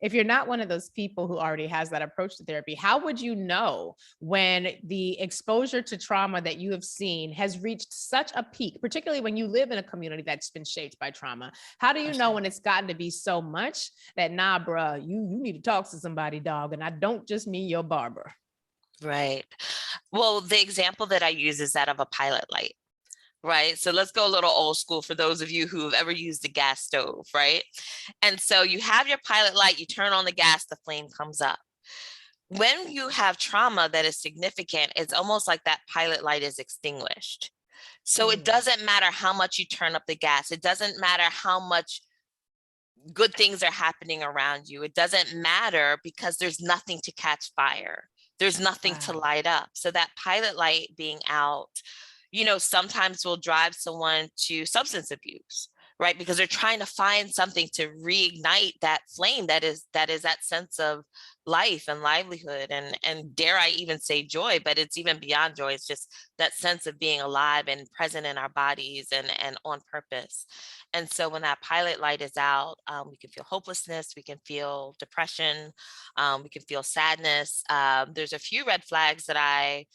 If you're not one of those people who already has that approach to therapy, how would you know when the exposure to trauma that you have seen has reached such a peak, particularly when you live in a community that's been shaped by trauma? How do you know when it's gotten to be so much that, nah, bruh, you need to talk to somebody, dog? And I don't just mean your barber. Right. Well, the example that I use is that of a pilot light. Right. So let's go a little old school for those of you who have ever used a gas stove. Right. And so you have your pilot light, you turn on the gas, the flame comes up. When you have trauma that is significant, it's almost like that pilot light is extinguished. So it doesn't matter how much you turn up the gas. It doesn't matter how much good things are happening around you. It doesn't matter because there's nothing to catch fire. There's nothing to light up. So that pilot light being out, sometimes will drive someone to substance abuse, right? Because they're trying to find something to reignite that flame that is that sense of life and livelihood and dare I even say joy, but it's even beyond joy. It's just that sense of being alive and present in our bodies and on purpose. And so when that pilot light is out, we can feel hopelessness, we can feel depression, we can feel sadness. There's a few red flags that I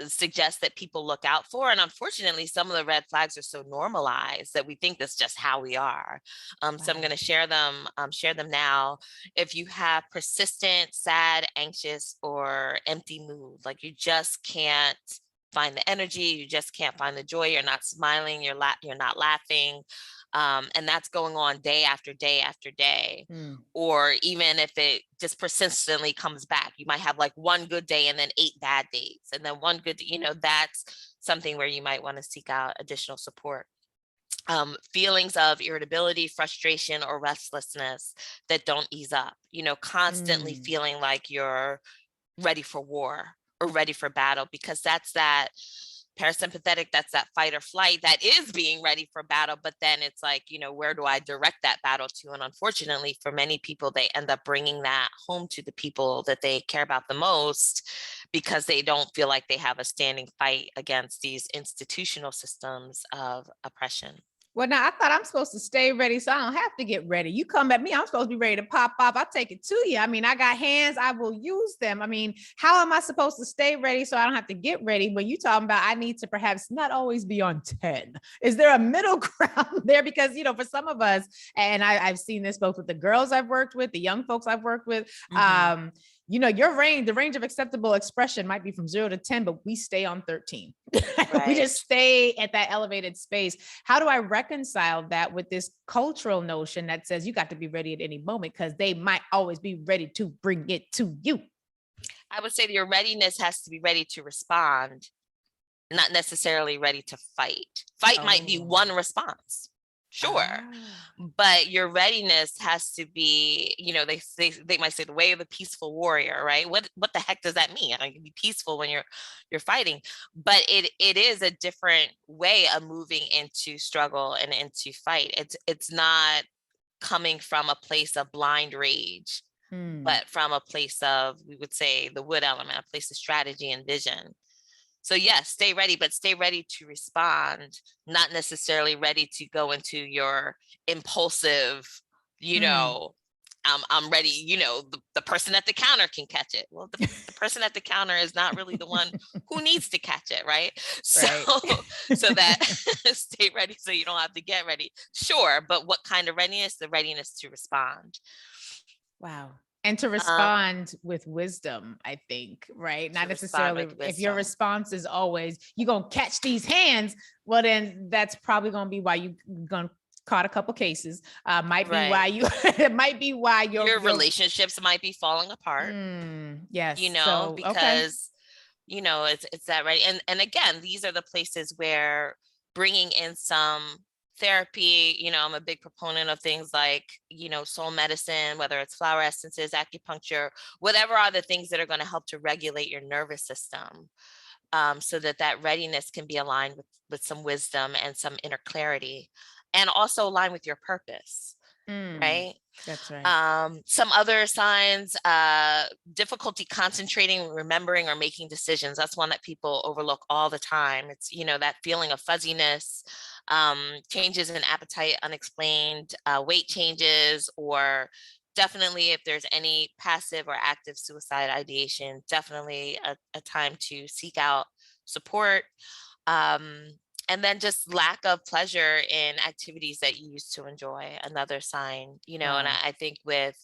suggest that people look out for. And unfortunately, some of the red flags are so normalized that we think that's just how we are. So I'm going to share them now. If you have persistent, sad, anxious, or empty mood, like you just can't find the energy, you just can't find the joy, you're not smiling, you're not laughing, and that's going on day after day after day. Or even if it just persistently comes back, you might have like one good day and then 8 bad days, and then one good, that's something where you might want to seek out additional support. Feelings of irritability, frustration, or restlessness that don't ease up, constantly feeling like you're ready for war or ready for battle, because that's that parasympathetic, that's that fight or flight that is being ready for battle. But then it's like, where do I direct that battle to? And unfortunately, for many people, they end up bringing that home to the people that they care about the most, because they don't feel like they have a standing fight against these institutional systems of oppression. Well, now I thought I'm supposed to stay ready, so I don't have to get ready. You come at me, I'm supposed to be ready to pop off. I'll take it to you. I mean, I got hands, I will use them. I mean, how am I supposed to stay ready so I don't have to get ready when you talking about I need to perhaps not always be on 10? Is there a middle ground there? Because, for some of us, and I've seen this both with the girls I've worked with, the young folks I've worked with, the range of acceptable expression might be from 0 to 10, but we stay on 13. Right. We just stay at that elevated space. How do I reconcile that with this cultural notion that says you got to be ready at any moment because they might always be ready to bring it to you? I would say your readiness has to be ready to respond, not necessarily ready to fight. Fight might be one response. Sure. But your readiness has to be, they might say the way of a peaceful warrior, right? What the heck does that mean? I can be peaceful when you're fighting, but it is a different way of moving into struggle and into fight. It's not coming from a place of blind rage, but from a place of, we would say, the wood element, a place of strategy and vision. So yes, stay ready, but stay ready to respond, not necessarily ready to go into your impulsive, I'm ready, the person at the counter can catch it. Well, the person at the counter is not really the one who needs to catch it, right? So that stay ready so you don't have to get ready. Sure, but what kind of readiness? The readiness to respond. Wow. And to respond with wisdom, I think, right? Not necessarily if your response is always, you're going to catch these hands. Well, then that's probably going to be why you're going to caught a couple cases. Might be why it might be why your relationships might be falling apart. Yes. Because, it's that, right. And again, these are the places where bringing in some therapy, I'm a big proponent of things like, soul medicine, whether it's flower essences, acupuncture, whatever are the things that are going to help to regulate your nervous system, so that readiness can be aligned with some wisdom and some inner clarity, and also align with your purpose. Right. That's right. Some other signs, difficulty concentrating, remembering, or making decisions. That's one that people overlook all the time. It's, that feeling of fuzziness, changes in appetite, unexplained weight changes, or definitely if there's any passive or active suicide ideation, definitely a time to seek out support. Um, and then just lack of pleasure in activities that you used to enjoy, another sign, and Wow. I think with,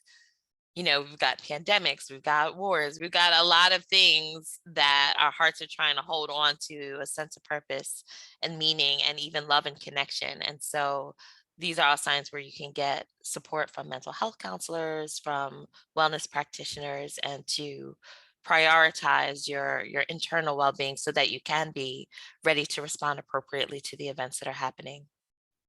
we've got pandemics, we've got wars, we've got a lot of things that our hearts are trying to hold on to a sense of purpose and meaning and even love and connection. And so these are all signs where you can get support from mental health counselors, from wellness practitioners, and to prioritize your internal well-being so that you can be ready to respond appropriately to the events that are happening.